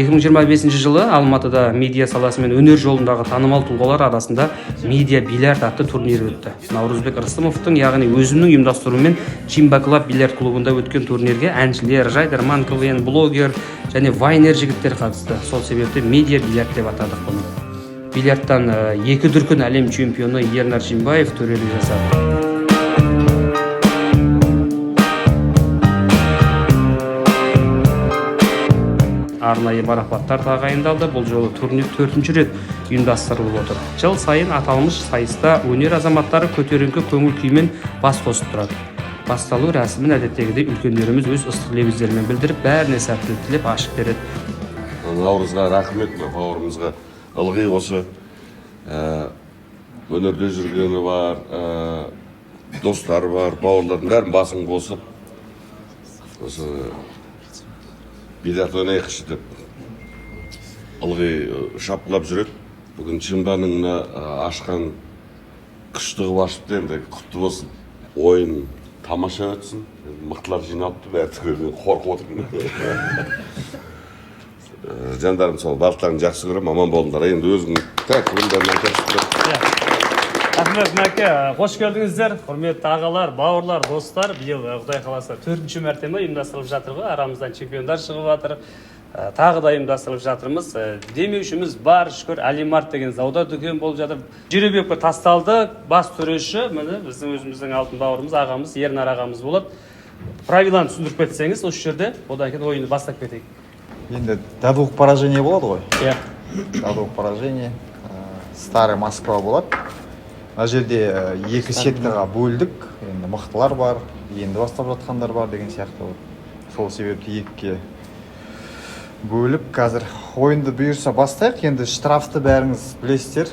2025 жылы Алматыда медиа саласы мен өнер жолындағы танымал тұлғалар арасында медиа бильярд атты турнир өтті. Наурызбек Рыстымовтың, яғни өзімнің ұйымдастыруымен Чимба Клаб бильярд клубында өткен турнирге әншілер, жайдарман, КВН, блогер және вайнер жігіттер қатысты. Сол себепті медиа бильярд деп атадық бұны. Бильярдтан 2 дүркін әлем чемпионы Ернар Жимбаев төрелік жасады. Арнайы марапаттар тағайындалды. Бұл жолы турнир 4-ші рет ұйымдастырылып отыр. Жыл сайын аталмыш сайыста өнер азаматтары көтеріңкі көңіл күймен бас қосып тұрады. Басталу рәсімін әдеттегідей үлкендеріміз өз ыстық лебіздерімен білдіріп, бәріне сәттілік тілеп ашық береді. Наурызға рахмет, бауырымызға ылғи осы өнерде жүргені бар, достары бар, бауырлардың бәрін басын қосып, осы бильярд ойнайықшы деп ылғи шапқылап жүреді. Бүгін Чимбаның ашқан күштігі ашыпты, енді құтты болсын. Ойын тамаша өтсін. Мықтылар жиналыпты, бәрі қорқып отырмын. Жандарым сол барлықтарын жақсы көрем, аман болыңдар. Енді өзің тәттігіндерін айтасыздар. Рахмет, Мәке, қош келдіңіздер. Құрметті ағалар, бауырлар, достар, биыл Құдай қаласа 4-ші мәртебе ұйымдастырылып жатыр ғой. Арамыздан чемпиондар шығып жатыр. Тағы да ұйымдастырылып жатырмыз. Демеушіміз бар, шүкір, Алимарт деген зауда дүкен болып жатыр. Жеребекке тасталды, бас төреші, міне біздің өзіміздің алтын бауырымыз, ағамыз, Ернар ағамыз болады. Правиланы түсіндіріп кетсеңіз, осы жерде одан кейін ойынды бастап кетейік. Енді до двух поражений болады ғой. Иә. До двух поражений. Старый Москва болады. Мына жерде 2 сеткаға бөлдік. Енді мықтылар бар, енді бастап жатқандар бар деген сияқты. Сол себепті 2-ге бөліп, қазір ойынды бұйырса бастайық. Енді штрафты бәріңіз білесіздер.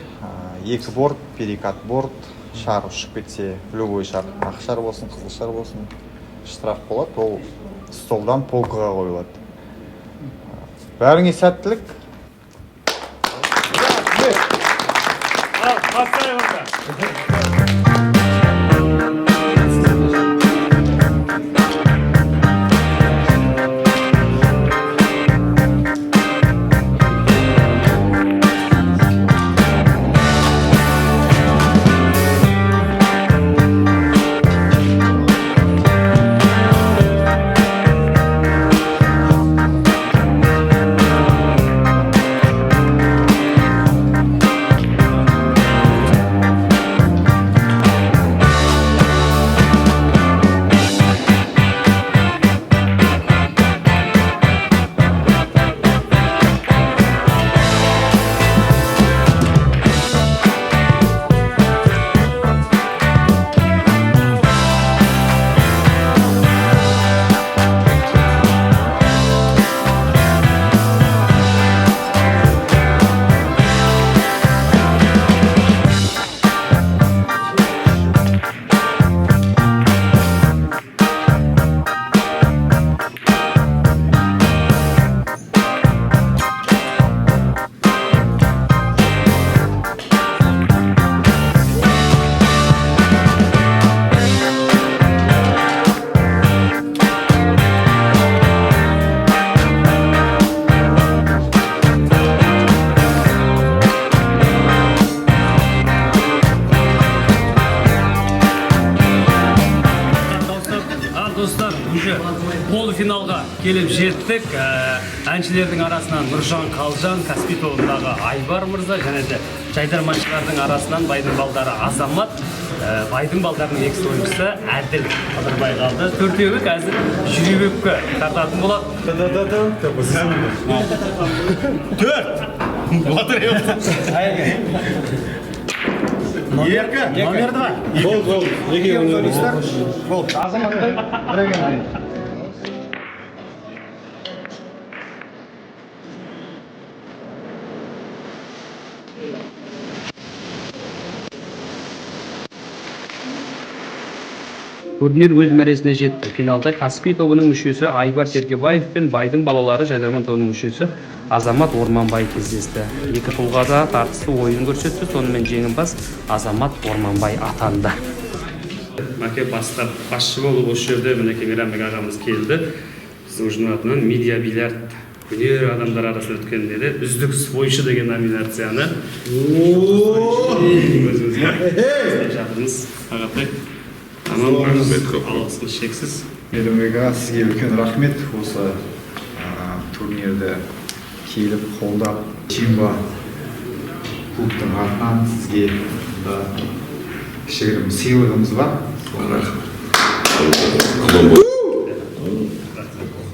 2 борт, перекат борт, шар ұшып кетсе, любой шар, ақ шар болсын, қызыл шар болсын, штраф болады. Ол столдан полкаға қойылады. Бәріңе сәттілік. Полуфиналға келіп жеттік. Әншілердің арасынан Нұржан Қалжан, Каспий тобындағы Айбар мырза, және де жайдарманшылардың арасынан байдың балдары Азамат, байдың балдарының екінші ойыншысы Әділ Қыдырбай қалды. Төртеуі қазір Жеребекке тартатын болады. Номер 2. Гол. Неге ойнайсыздар? Гол. Азаматтың бірегенде. Турнир өз мәресіне жетті. Финалда Каспий тобының мүшесі Айбар Тергебаев пен байдың балалары жайдарман тобының мүшесі Азамат Орманбай кездесті. Екі тұлғада тартысты ойын көрсетті, сонымен жеңімпаз Азамат Орманбай атанды. Мәке бастап басшы болып осы жерде мінекей Мейрамбек ағамыз келді. Біздің ұжым атынан медиа бильярд өнер адамдар арасында өткен деді үздік спойшы деген номинацияны өзіңізге жатырмыз. Ағатай, аман болыңыз, алғысымыз шексіз. Елімеге сізге үлкен рахмет, осы турнирді келіп қолдап Чимба клубтың атынан сізге кішігірім сыйлығымыз бар. Аман бол.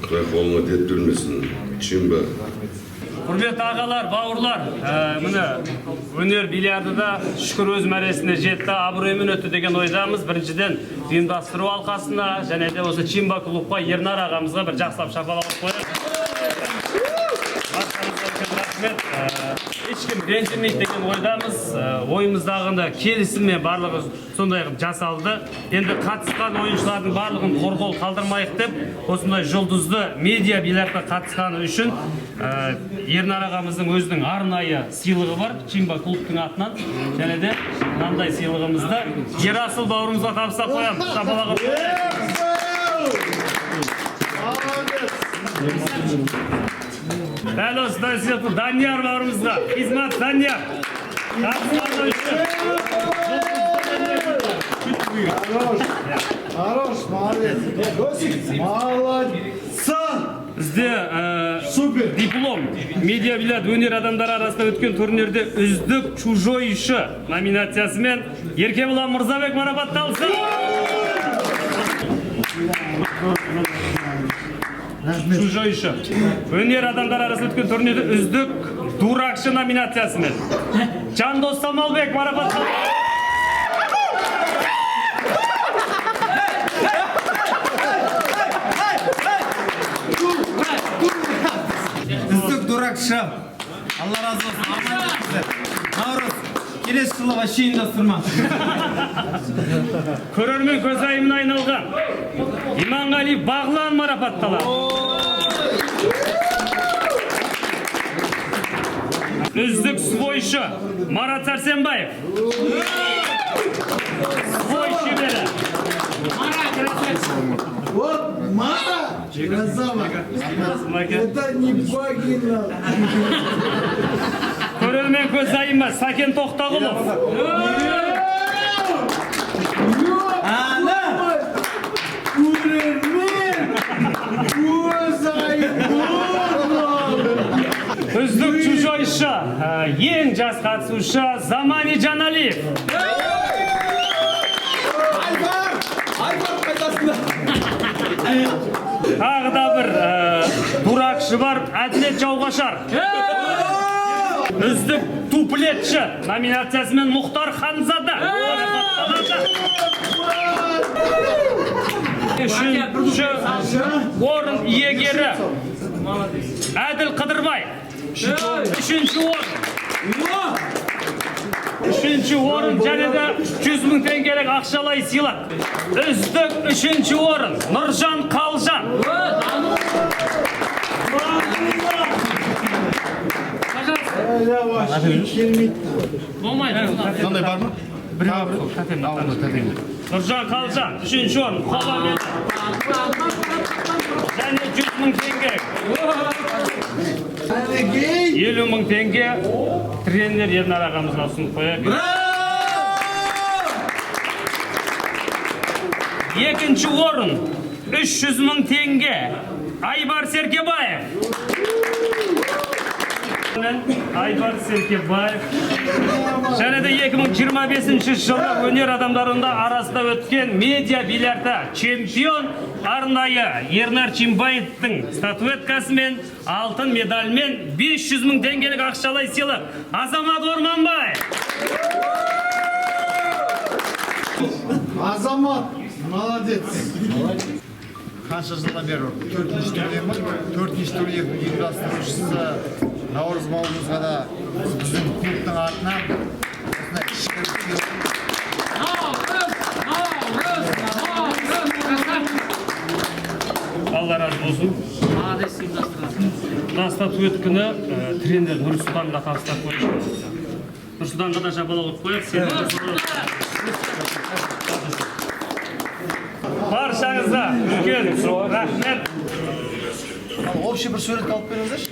Құдай қолыңа дет бермесін. Чимба. Құрметті ағалар, бауырлар, міне өнер бильярдыда шүкір өз мәресіне жетті, абыроймен өтті деген ойдамыз. Біріншіден ұйымдастыру алқасына және де осы Чимба клубқа Ернар ағамызға бір жақсылап шапалақ қояйық. Ешкім ренжімейді деген ойдамыз. Ойымыздағында келісіммен барлығы сондай жасалды. Енді қатысқан ойыншылардың барлығын қорқол қалдырмайық деп, осындай жұлдызды медиа бильярдқа қатысқаны үшін Ернар ағамыздың өзінің арнайы сыйлығы бар, Чимба клубтың атынан. Және де мынандай сыйлығымызды Ерасыл бауырымызға табыстап қоямыз. Шапалақ дәл осыдан сияқты Данияр бауырымызға, Хизмат Данияр. Хорош, молодец. Молодец. Бізде диплом медиа бильярд өнер адамдары арасында өткен турнирде үздік чужойшы номинациясымен Еркебұлан Мырзабек марапатталды. Чужойшы өнер адамдар арасында өткен турнирде үздік дуракшы номинациясымен Жандос Самалбек марапатталды. Үздік дуракшы. Алла разы болсын. Аман болыңыздар. Наурыз, келесі жылы вообще ұйымдастырма. Көрермен көзайымына айналған Иманғали Бағлан марапатталады. Үздік спойшы Марат Сәрсенбаев. Спой шебері. Вот, Мара! Красава! Это не Багина! Көрермен көзайымы Сакен Тоқтағұлов. Үздік чужойшы, ең жас қатысушы Замани Жаналиев. Тағы да бір дуракшы бар Әділет Жауғашар. Үздік туплетші номинациясымен Мұхтар Ханзада. Үшінші орын иегері Әділ Қыдырбай. Үшінші орын және де 100 мың теңгелік ақшалай сыйлық. Үздік үшінші орын Нұржан Қалжан. Қандай бар ма? Нұржан Қалжан, үшінші орын қоламен және 100 мың теңге. 50 мың теңге тренер Ернар ағамызға ұсынып қояйық. Екінші орын 300 мың теңге Айбар Серкебаев. Айбар Серкебаев. Және де 2025 жылы өнер адамдарында арасында өткен медиа бильярдта чемпион арнайы Ернар Чимбаевтың статуэткасымен, алтын медальмен 500 мың теңгелік ақшалай сыйлық Азамат Орманбай. Азамат, молодец! Қанша жылдан бері 4-ші турнир ма? 4-ші турнир ұйымдастырушысы Наурыз бауырымызға да біздің клубтың атынан осындай кішігірім Алла разы болсын. Мына статуэтканы тренер Нұрсұлтанға табыстап қойып. Нұрсұлтанға да шапалақ қояйық. Баршаңызға үлкен рахмет. Общий бір сурет алып беріңіздерші.